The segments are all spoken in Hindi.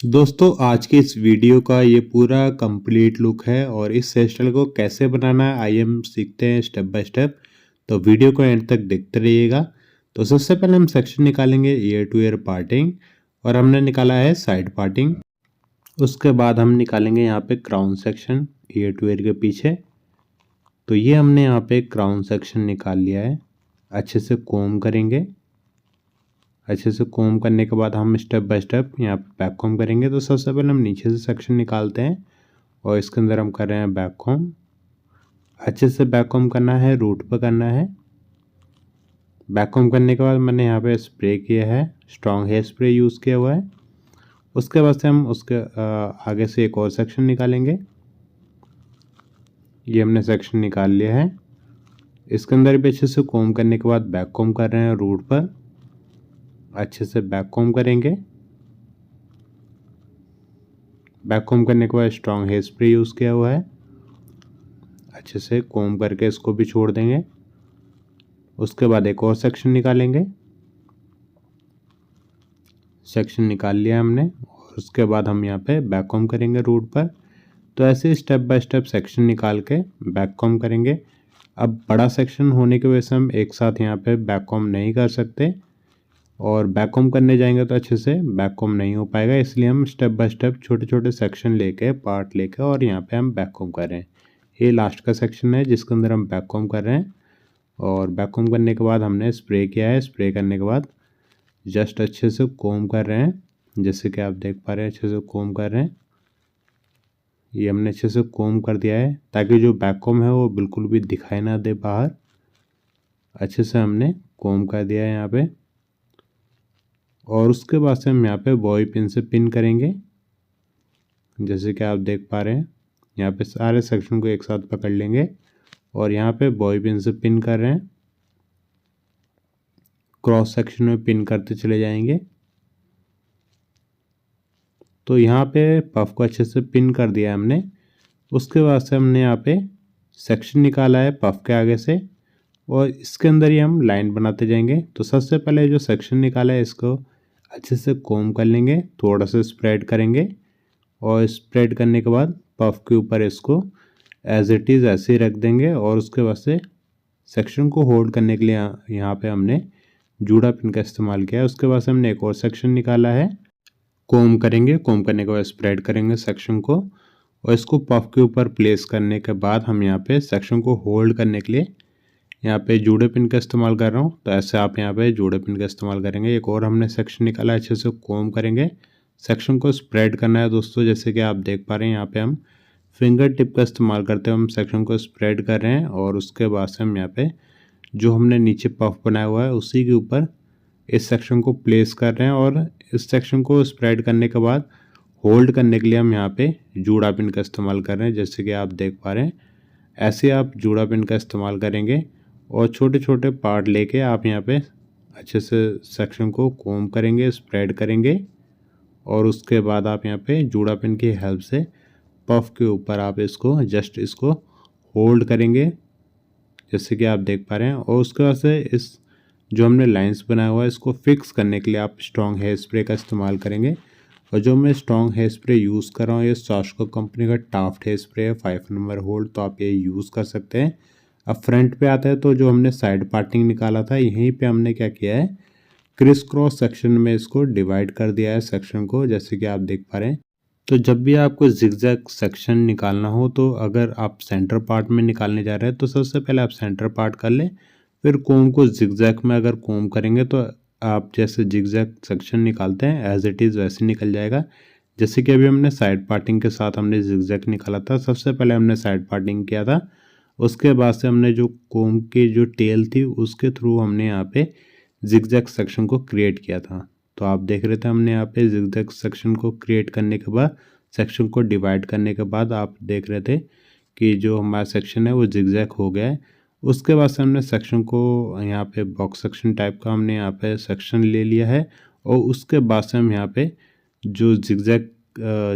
दोस्तों आज के इस वीडियो का ये पूरा कंप्लीट लुक है और इस हेयर स्टाइल को कैसे बनाना है आइए हम सीखते हैं स्टेप बाय स्टेप। तो वीडियो को एंड तक देखते रहिएगा। तो सबसे पहले हम सेक्शन निकालेंगे ईयर टू ईयर पार्टिंग और हमने निकाला है साइड पार्टिंग। उसके बाद हम निकालेंगे यहाँ पे crown section year two year के पीछे। तो ये हमने यहाँ पे क्राउन सेक्शन निकाल लिया है। अच्छे से कोम करेंगे। अच्छे से कोम करने के बाद हम स्टेप बाय स्टेप यहाँ पे बैक कोम करेंगे। तो सबसे पहले हम नीचे से सेक्शन निकालते हैं और इसके अंदर हम कर रहे हैं बैक कोम। अच्छे से बैक कोम करना है, रूट पे करना है। बैक कोम करने के बाद मैंने यहाँ पे स्प्रे किया है, स्ट्रॉन्ग हेयर स्प्रे यूज़ किया हुआ है। उसके बाद से हम उसके आगे से एक और सेक्शन निकालेंगे। ये हमने सेक्शन निकाल लिया है। इसके अंदर भी अच्छे से कोम करने के बाद बैक कोम कर रहे हैं रूट पर। अच्छे से बैक कोम करेंगे। बैक कोम करने के बाद स्ट्रॉन्ग हेयर स्प्रे यूज़ किया हुआ है। अच्छे से कोम करके इसको भी छोड़ देंगे। उसके बाद एक और सेक्शन निकालेंगे। सेक्शन निकाल लिया हमने और उसके बाद हम यहाँ पे बैक कोम करेंगे रूट पर। तो ऐसे स्टेप बाय स्टेप सेक्शन निकाल के बैक कोम करेंगे। अब बड़ा सेक्शन होने की वजह से हम एक साथ यहाँ पे बैक कोम नहीं कर सकते और बैक कोम करने जाएंगे तो अच्छे से बैक कोम नहीं हो पाएगा, इसलिए हम स्टेप बाय स्टेप छोटे छोटे सेक्शन लेके पार्ट लेके और यहाँ पे हम बैक कोम कर रहे हैं। ये लास्ट का सेक्शन है जिसके अंदर हम बैक कोम कर रहे हैं और बैक कोम करने के बाद हमने स्प्रे किया है। स्प्रे करने के बाद जस्ट अच्छे से कोम कर रहे हैं, जैसे कि आप देख पा रहे हैं अच्छे से कोम कर रहे हैं। ये हमने अच्छे से कोम कर दिया है ताकि जो बैक कोम है वो बिल्कुल भी दिखाई ना दे बाहर। अच्छे से हमने कोम कर दिया है यहाँ पे और उसके बाद से हम यहाँ पे बॉबी पिन से पिन करेंगे। जैसे कि आप देख पा रहे हैं यहाँ पे सारे सेक्शन को एक साथ पकड़ लेंगे और यहाँ पे बॉबी पिन से पिन कर रहे हैं। क्रॉस सेक्शन में पिन करते चले जाएंगे। तो यहाँ पे पफ को अच्छे से पिन कर दिया हमने। उसके बाद से हमने यहाँ पे सेक्शन निकाला है पफ के आगे से और इसके अंदर ही हम लाइन बनाते जाएंगे। तो सबसे पहले जो सेक्शन निकाला है इसको अच्छे से कोम कर लेंगे, थोड़ा सा स्प्रेड करेंगे और स्प्रेड करने के बाद पफ के ऊपर इसको एज इट इज़ ऐसे ही रख देंगे और उसके बाद से सेक्शन को होल्ड करने के लिए यहाँ पे हमने जूड़ा पिन का इस्तेमाल किया है। उसके बाद से हमने एक और सेक्शन निकाला है। कोम करेंगे, कोम करने के बाद स्प्रेड करेंगे सेक्शन को और इसको पफ के ऊपर प्लेस करने के बाद हम यहाँ पे सेक्शन को होल्ड करने के लिए यहाँ पे जूड़े पिन का इस्तेमाल कर रहा हूँ। तो ऐसे आप यहाँ पे जूड़े पिन का इस्तेमाल करेंगे। एक और हमने सेक्शन निकाला, अच्छे से कोम करेंगे, सेक्शन को स्प्रेड करना है दोस्तों। जैसे कि आप देख पा रहे हैं यहाँ पे हम फिंगर टिप का इस्तेमाल करते हुए हम सेक्शन को स्प्रेड कर रहे हैं और उसके बाद से हम यहाँ पे जो हमने नीचे पफ बनाया हुआ है उसी के ऊपर इस सेक्शन को प्लेस कर रहे हैं और इस सेक्शन को स्प्रेड करने के बाद होल्ड करने के लिए हम यहाँ पे जूड़ा पिन का इस्तेमाल कर रहे हैं। जैसे कि आप देख पा रहे हैं ऐसे आप जूड़ा पिन का इस्तेमाल करेंगे और छोटे छोटे पार्ट लेके आप यहाँ पे अच्छे से सेक्शन को कोम करेंगे, स्प्रेड करेंगे और उसके बाद आप यहाँ पे जूड़ा पिन की हेल्प से पफ के ऊपर आप इसको जस्ट इसको होल्ड करेंगे, जैसे कि आप देख पा रहे हैं। और उसके बाद से इस जो हमने लाइंस बनाया हुआ है इसको फिक्स करने के लिए आप स्ट्रॉन्ग हेयर स्प्रे का इस्तेमाल करेंगे। और जो मैं स्ट्रॉन्ग हेयर स्प्रे यूज़ कर रहा हूँ ये सॉस्को कंपनी का टाफ्ट हेयर स्प्रे है 5 नंबर होल्ड, तो आप ये यूज़ कर सकते हैं। अब फ्रंट पे आता है तो जो हमने साइड पार्टिंग निकाला था यहीं पे हमने क्या किया है क्रिस क्रॉस सेक्शन में इसको डिवाइड कर दिया है सेक्शन को, जैसे कि आप देख पा रहे हैं। तो जब भी आपको जिगजैग सेक्शन निकालना हो तो अगर आप सेंटर पार्ट में निकालने जा रहे हैं तो सबसे पहले आप सेंटर पार्ट कर लें, फिर कोम को जिगजैग में अगर कोम करेंगे तो आप जैसे जिगजैग सेक्शन निकालते हैं एज इट इज़ वैसे निकल जाएगा। जैसे कि अभी हमने साइड पार्टिंग के साथ हमने जिगजैग निकाला था, सबसे पहले हमने साइड पार्टिंग किया था, उसके बाद से हमने जो कोम की जो टेल थी उसके थ्रू हमने यहाँ पे जिगजैग सेक्शन को क्रिएट किया था। तो आप देख रहे थे हमने यहाँ पे जिगजैग सेक्शन को क्रिएट करने के बाद सेक्शन को डिवाइड करने के बाद आप देख रहे थे कि जो हमारा सेक्शन है वो जिगजैग हो गया है। उसके बाद से हमने सेक्शन को यहाँ पे बॉक्स सेक्शन टाइप का हमने यहाँ पे सेक्शन ले लिया है और उसके बाद से हम यहाँ पे जो जिगजैग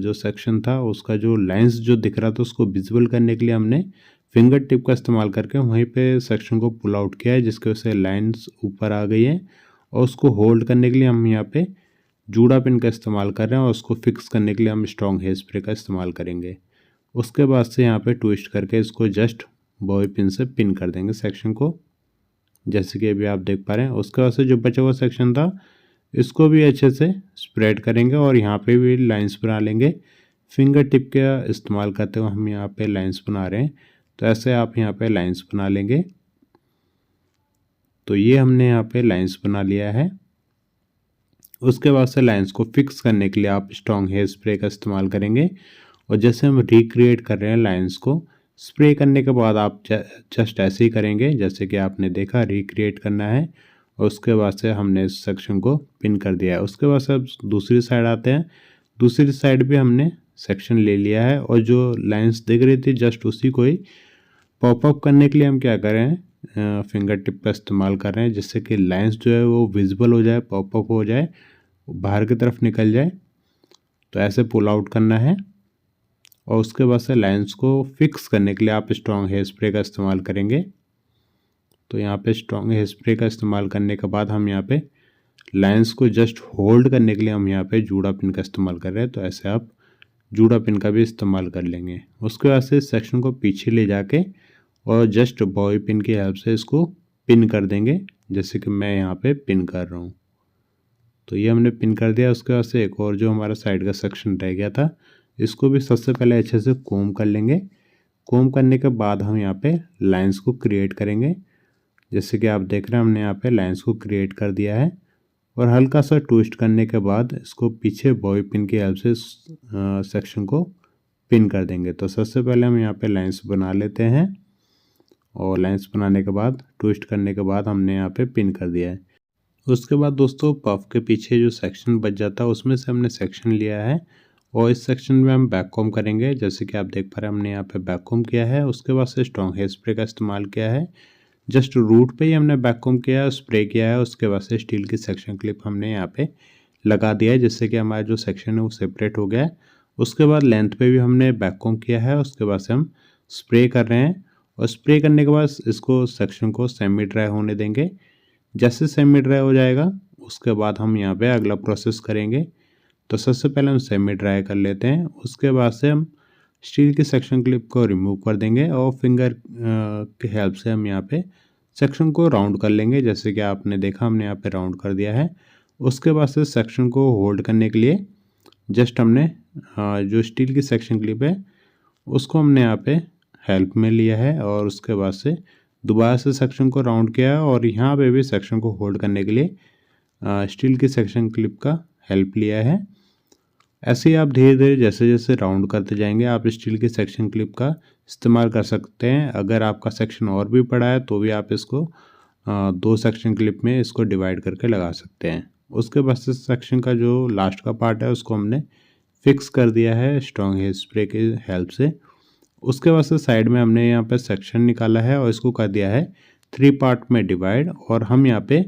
जो सेक्शन था उसका जो लाइंस जो दिख रहा था उसको विजिबल करने के लिए हमने फिंगर टिप का इस्तेमाल करके वहीं पे सेक्शन को पुल आउट किया है, जिसकी वजह से लाइंस ऊपर आ गई है। और उसको होल्ड करने के लिए हम यहाँ पे जूड़ा पिन का इस्तेमाल कर रहे हैं और उसको फिक्स करने के लिए हम स्ट्रॉन्ग हेयर स्प्रे का इस्तेमाल करेंगे। उसके बाद से यहाँ पे ट्विस्ट करके इसको जस्ट बॉबी पिन से पिन कर देंगे सेक्शन को, जैसे कि अभी आप देख पा रहे हैं। उसके बाद से जो बचा हुआ सेक्शन था इसको भी अच्छे से स्प्रेड करेंगे और यहाँ पे भी लाइंस बना लेंगे। फिंगर टिप का इस्तेमाल करते हुए हम यहाँ पे लाइंस बना रहे हैं, तो ऐसे आप यहाँ पे लाइंस बना लेंगे। तो ये हमने यहाँ पे लाइंस बना लिया है। उसके बाद से लाइंस को फिक्स करने के लिए आप स्ट्रॉन्ग हेयर स्प्रे का इस्तेमाल करेंगे। और जैसे हम रिक्रिएट कर रहे हैं लाइंस को, स्प्रे करने के बाद आप जस्ट ऐसे ही करेंगे जैसे कि आपने देखा रिक्रिएट करना है। और उसके बाद से हमने इस सेक्शन को पिन कर दिया है। उसके बाद से अब दूसरी साइड आते हैं। दूसरी साइड भी हमने सेक्शन ले लिया है और जो लाइंस दिख रही थी जस्ट उसी को ही पॉपअप करने के लिए हम क्या कर रहे हैं, फिंगर टिप का इस्तेमाल कर रहे हैं, जिससे कि लाइंस जो है वो विजिबल हो जाए, पॉपअप हो जाए, बाहर की तरफ निकल जाए। तो ऐसे पुल आउट करना है। और उसके बाद से लाइंस को फिक्स करने के लिए आप स्ट्रॉन्ग हेयर स्प्रे का इस्तेमाल करेंगे। तो यहाँ पे स्ट्रॉन्ग हेयर स्प्रे का इस्तेमाल करने के बाद हम यहाँ पे लाइंस को जस्ट होल्ड करने के लिए हम यहाँ पे जूड़ा पिन का इस्तेमाल कर रहे हैं। तो ऐसे आप जूड़ा पिन का भी इस्तेमाल कर लेंगे। उसके बाद से सेक्शन को पीछे ले जाके और जस्ट बॉबी पिन की हेल्प से इसको पिन कर देंगे, जैसे कि मैं यहाँ पे पिन कर रहा हूँ। तो ये हमने पिन कर दिया। उसके बाद से एक और जो हमारा साइड का सेक्शन रह गया था, इसको भी सबसे पहले अच्छे से कोम कर लेंगे। कोम करने के बाद हम यहाँ पे लाइंस को क्रिएट करेंगे। जैसे कि आप देख रहे हैं हमने यहाँ पे लाइंस को क्रिएट कर दिया है और हल्का सा ट्विस्ट करने के बाद इसको पीछे बॉबी पिन की हेल्प से सेक्शन को पिन कर देंगे। तो सबसे पहले हम यहाँ पे लाइंस बना लेते हैं और लाइंस बनाने के बाद ट्विस्ट करने के बाद हमने यहाँ पे पिन कर दिया है। उसके बाद दोस्तों पफ के पीछे जो सेक्शन बच जाता है उसमें से हमने सेक्शन लिया है और इस सेक्शन में हम बैक कॉम करेंगे। जैसे कि आप देख पा रहे हैं हमने यहाँ पे बैक कॉम किया है। उसके बाद से स्ट्रॉन्ग हेयर स्प्रे का इस्तेमाल किया है। जस्ट रूट पे ही हमने बैक कॉम किया है, स्प्रे किया है। उसके बाद से स्टील की सेक्शन क्लिप हमने यहाँ पे लगा दिया है, जिससे कि हमारा जो सेक्शन है वो सेपरेट हो गया है। उसके बाद लेंथ पे भी हमने बैक कॉम किया है। उसके बाद से हम स्प्रे कर रहे हैं और स्प्रे करने के बाद इसको सेक्शन को सेमी ड्राई होने देंगे। जैसे सेमी ड्राई हो जाएगा उसके बाद हम यहाँ पे अगला प्रोसेस करेंगे। तो सबसे पहले हम सेमी ड्राई कर लेते हैं। उसके बाद से हम स्टील की सेक्शन क्लिप को रिमूव कर देंगे और फिंगर की हेल्प से हम यहाँ पे सेक्शन को राउंड कर लेंगे। जैसे कि आपने देखा हमने यहाँ पे राउंड कर दिया है। उसके बाद से सेक्शन को होल्ड करने के लिए जस्ट हमने जो स्टील की सेक्शन क्लिप है उसको हमने यहाँ पे हेल्प में लिया है और उसके बाद से दोबारा से सेक्शन को राउंड किया है और यहाँ पे भी सेक्शन को होल्ड करने के लिए स्टील की सेक्शन क्लिप का हेल्प लिया है। ऐसे ही आप धीरे धीरे जैसे जैसे राउंड करते जाएंगे आप स्टील की सेक्शन क्लिप का इस्तेमाल कर सकते हैं। अगर आपका सेक्शन और भी बड़ा है तो भी आप इसको 2 सेक्शन क्लिप में इसको डिवाइड करके लगा सकते हैं। उसके बाद से सेक्शन का जो लास्ट का पार्ट है उसको हमने फिक्स कर दिया है स्ट्रॉन्ग हेयर स्प्रे की हेल्प से। उसके बाद से साइड में हमने यहाँ पे सेक्शन निकाला है और इसको कर दिया है 3 पार्ट में डिवाइड। और हम यहाँ पे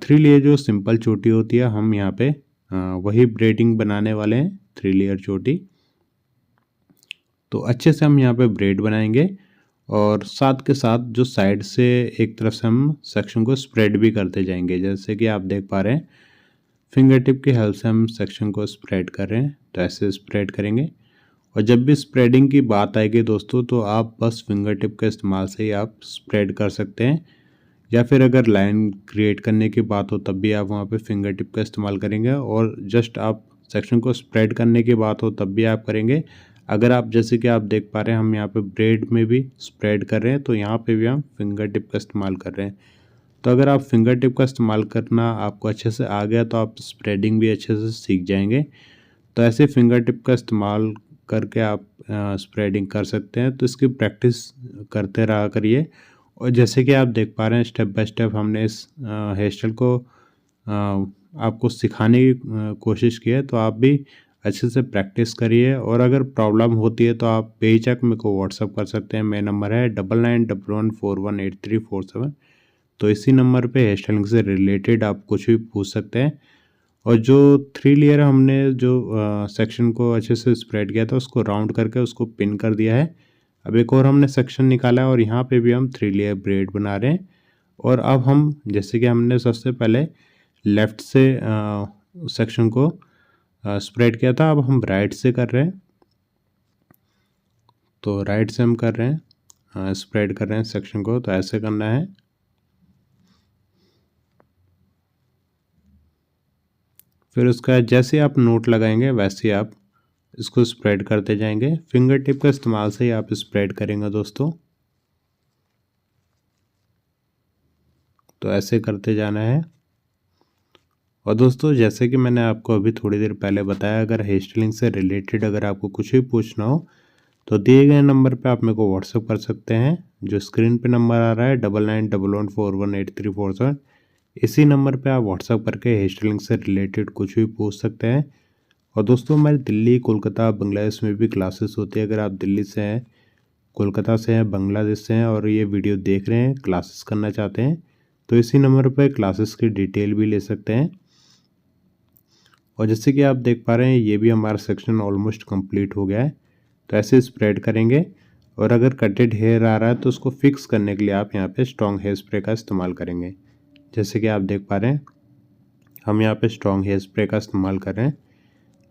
3 लेयर जो सिंपल चोटी होती है हम यहाँ पे वही ब्रेडिंग बनाने वाले हैं, 3 लेयर चोटी। तो अच्छे से हम यहाँ पे ब्रेड बनाएंगे और साथ के साथ जो साइड से एक तरफ से हम सेक्शन को स्प्रेड भी करते जाएंगे। जैसे कि आप देख पा रहे हैं फिंगर टिप की हेल्प से हम सेक्शन को स्प्रेड कर रहे हैं। तो ऐसे स्प्रेड करेंगे और जब भी स्प्रेडिंग की बात आएगी दोस्तों तो आप बस फिंगर टिप के इस्तेमाल से ही आप स्प्रेड कर सकते हैं, या फिर अगर लाइन क्रिएट करने की बात हो तब भी आप वहाँ पे फिंगर टिप का इस्तेमाल करेंगे और जस्ट आप सेक्शन को स्प्रेड करने की बात हो तब भी आप करेंगे। अगर आप जैसे कि आप देख पा रहे हैं हम यहाँ पे ब्रेड में भी स्प्रेड कर रहे हैं तो यहाँ पे भी हम फिंगर टिप का इस्तेमाल कर रहे हैं। तो अगर आप फिंगर टिप का इस्तेमाल करना आपको अच्छे से आ गया तो आप स्प्रेडिंग भी अच्छे से सीख जाएंगे। तो ऐसे फिंगर टिप का इस्तेमाल करके आप स्प्रेडिंग कर सकते हैं। तो इसकी प्रैक्टिस करते रहा करिए। और जैसे कि आप देख पा रहे हैं स्टेप बाय स्टेप हमने इस हेयर स्टाइल को आपको सिखाने की कोशिश की है। तो आप भी अच्छे से प्रैक्टिस करिए और अगर प्रॉब्लम होती है तो आप बेहिचक मेरे को व्हाट्सअप कर सकते हैं। मेरा नंबर है 9911418347। तो इसी नंबर पे हेयर स्टाइलिंग से रिलेटेड आप कुछ भी पूछ सकते हैं। और जो 3 लेयर हमने जो सेक्शन को अच्छे से स्प्रेड किया था उसको राउंड करके उसको पिन कर दिया है। अब एक और हमने सेक्शन निकाला है और यहाँ पे भी हम 3 लेयर ब्रेड बना रहे हैं। और अब हम जैसे कि हमने सबसे पहले लेफ़्ट से सेक्शन को स्प्रेड किया था। अब हम राइट से कर रहे हैं, तो राइट से हम कर रहे हैं, स्प्रेड कर रहे हैं सेक्शन को, तो ऐसे करना है। फिर उसका जैसे आप नोट लगाएंगे वैसे आप इसको स्प्रेड करते जाएंगे। फिंगर टिप का इस्तेमाल से ही आप स्प्रेड करेंगे दोस्तों, तो ऐसे करते जाना है। और दोस्तों जैसे कि मैंने आपको अभी थोड़ी देर पहले बताया, अगर हेयर स्टाइलिंग से रिलेटेड अगर आपको कुछ भी पूछना हो तो दिए गए नंबर पे आप मेरे को व्हाट्सअप कर सकते हैं। जो स्क्रीन पे नंबर आ रहा है 9911418347, इसी नंबर पे आप व्हाट्सअप करके हेयर स्टाइलिंग से रिलेटेड कुछ भी पूछ सकते हैं। और दोस्तों हमारी दिल्ली, कोलकाता, बांग्लादेश में भी क्लासेस होती है। अगर आप दिल्ली से हैं, कोलकाता से हैं, बांग्लादेश से हैं और ये वीडियो देख रहे हैं, क्लासेस करना चाहते हैं, तो इसी नंबर पर क्लासेस की डिटेल भी ले सकते हैं। और जैसे कि आप देख पा रहे हैं ये भी हमारा सेक्शन ऑलमोस्ट कंप्लीट हो गया है। तो ऐसे स्प्रेड करेंगे। और अगर कटेड हेयर आ रहा है तो उसको फिक्स करने के लिए आप यहाँ पे स्ट्रॉन्ग हेयर स्प्रे का इस्तेमाल करेंगे। जैसे कि आप देख पा रहे हैं हम यहाँ पे स्ट्रॉन्ग हेयर स्प्रे का इस्तेमाल कर रहे हैं।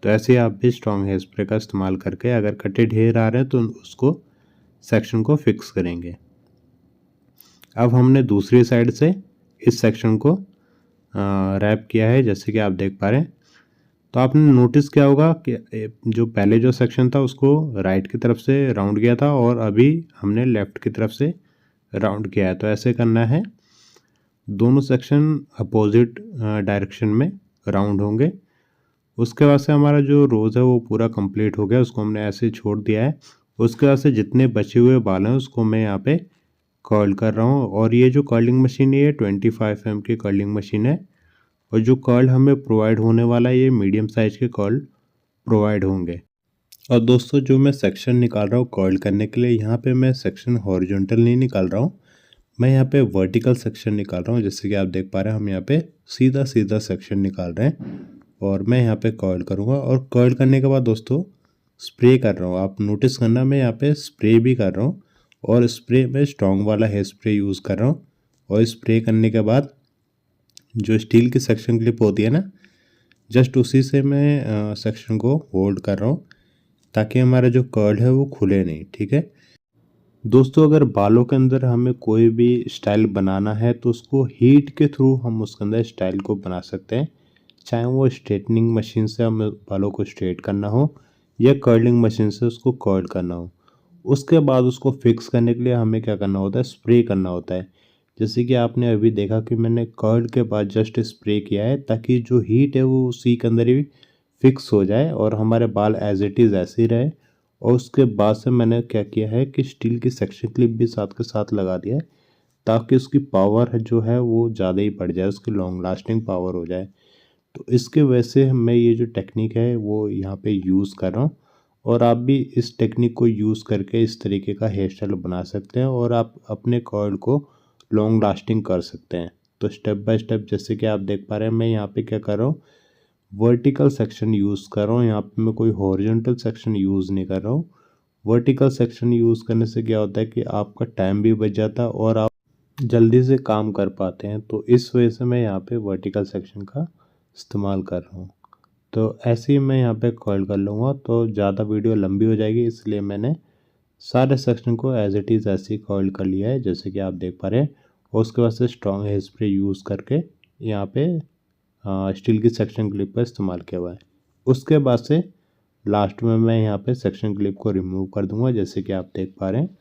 तो ऐसे ही आप भी स्ट्रॉन्ग हेयर स्प्रे का इस्तेमाल करके अगर कटेड हेयर आ रहे हैं तो उसको सेक्शन को फिक्स करेंगे। अब हमने दूसरी साइड से इस सेक्शन को रैप किया है, जैसे कि आप देख पा रहे हैं। तो आपने नोटिस किया होगा कि जो पहले जो सेक्शन था उसको राइट की तरफ से राउंड किया था और अभी हमने लेफ़्ट की तरफ से राउंड किया है। तो ऐसे करना है, दोनों सेक्शन अपोजिट डायरेक्शन में राउंड होंगे। उसके बाद से हमारा जो रोज़ है वो पूरा कंप्लीट हो गया, उसको हमने ऐसे छोड़ दिया है। उसके बाद से जितने बचे हुए बाल हैं उसको मैं यहाँ पे कर्ल कर रहा हूँ। और ये जो कर्लिंग मशीन है ये 25 mm की कर्लिंग मशीन है। और जो कर्ल हमें प्रोवाइड होने वाला है ये मीडियम साइज के कर्ल प्रोवाइड होंगे। और दोस्तों जो मैं सेक्शन निकाल रहा हूँ कर्ल करने के लिए, यहाँ पे मैं सेक्शन हॉरिजॉन्टल नहीं निकाल रहा हूँ, मैं यहाँ पे वर्टिकल सेक्शन निकाल रहा हूँ। जैसे कि आप देख पा रहे हैं हम यहाँ पे सीधा सीधा सेक्शन निकाल रहे हैं। और मैं यहाँ पे कर्ल करूँगा और कर्ल करने के बाद दोस्तों स्प्रे कर रहा हूँ। आप नोटिस करना मैं यहाँ पे स्प्रे भी कर रहा हूँ और स्प्रे में स्ट्रॉन्ग वाला हेयर स्प्रे यूज़ कर रहा हूँ। और स्प्रे करने के बाद जो स्टील की सेक्शन क्लिप होती है ना, जस्ट उसी से मैं सेक्शन को होल्ड कर रहा हूँ ताकि हमारा जो कर्ल है वो खुले नहीं। ठीक है दोस्तों, अगर बालों के अंदर हमें कोई भी स्टाइल बनाना है तो उसको हीट के थ्रू हम उसके अंदर स्टाइल को बना सकते हैं, चाहे वो स्ट्रेटनिंग मशीन से हमें बालों को स्ट्रेट करना हो या कर्लिंग मशीन से उसको कर्ल करना हो। उसके बाद उसको फिक्स करने के लिए हमें क्या करना होता है, स्प्रे करना होता है। जैसे कि आपने अभी देखा कि मैंने कर्ल के बाद जस्ट स्प्रे किया है ताकि जो हीट है वो उसी के अंदर ही फिक्स हो जाए और हमारे बाल एज इट इज़ ऐसे ही रहे। और उसके बाद से मैंने क्या किया है कि स्टील की सेक्शन क्लिप भी साथ के साथ लगा दिया है ताकि उसकी पावर जो है वो ज़्यादा ही बढ़ जाए, उसकी लॉन्ग लास्टिंग पावर हो जाए। तो इसके वजह से मैं ये जो टेक्निक है वो यहाँ पे यूज़ कर रहा हूँ। और आप भी इस टेक्निक को यूज़ करके इस तरीके का हेयर स्टाइल बना सकते हैं और आप अपने कर्ल को लॉन्ग लास्टिंग कर सकते हैं। तो स्टेप बाय स्टेप जैसे कि आप देख पा रहे हैं मैं यहाँ पे क्या कर रहा हूँ, वर्टिकल सेक्शन यूज़ कर रहा हूँ। यहाँ पे मैं कोई हॉरिजॉन्टल सेक्शन यूज़ नहीं कर रहा हूँ। वर्टिकल सेक्शन यूज़ करने से क्या होता है कि आपका टाइम भी बच जाता है और आप जल्दी से काम कर पाते हैं। तो इस वजह से मैं यहाँ पे वर्टिकल सेक्शन का इस्तेमाल कर रहा हूँ। तो ऐसे ही मैं यहाँ पे कर्ल कर लूँगा, तो ज़्यादा वीडियो लंबी हो जाएगी, इसलिए मैंने सारे सेक्शन को एज इट इज़ ऐसे ही कर्ल कर लिया है जैसे कि आप देख पा रहे हैं। और उसके बाद से स्ट्रॉन्ग हेयर स्प्रे यूज़ करके यहाँ पे स्टील की सेक्शन क्लिप का इस्तेमाल किया हुआ है। उसके बाद से लास्ट में मैं यहाँ पे सेक्शन क्लिप को रिमूव कर दूंगा जैसे कि आप देख पा रहे हैं।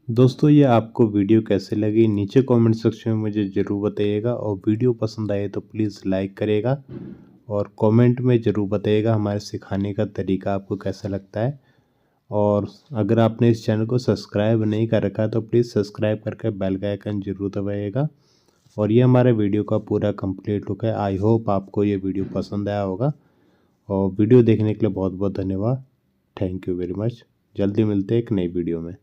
दोस्तों ये आपको वीडियो कैसे लगी नीचे कमेंट सेक्शन में मुझे ज़रूर बताइएगा। और वीडियो पसंद आए तो प्लीज़ लाइक करिएगा और कमेंट में ज़रूर बताइएगा हमारे सिखाने का तरीका आपको कैसा लगता है। और अगर आपने इस चैनल को सब्सक्राइब नहीं कर रखा है तो प्लीज़ सब्सक्राइब करके बेल का आइकन ज़रूर दबाइएगा। और ये हमारे वीडियो का पूरा कंप्लीट लुक है। आई होप आपको ये वीडियो पसंद आया होगा। और वीडियो देखने के लिए बहुत बहुत धन्यवाद। Thank you very much. जल्दी मिलते हैं एक नई वीडियो में।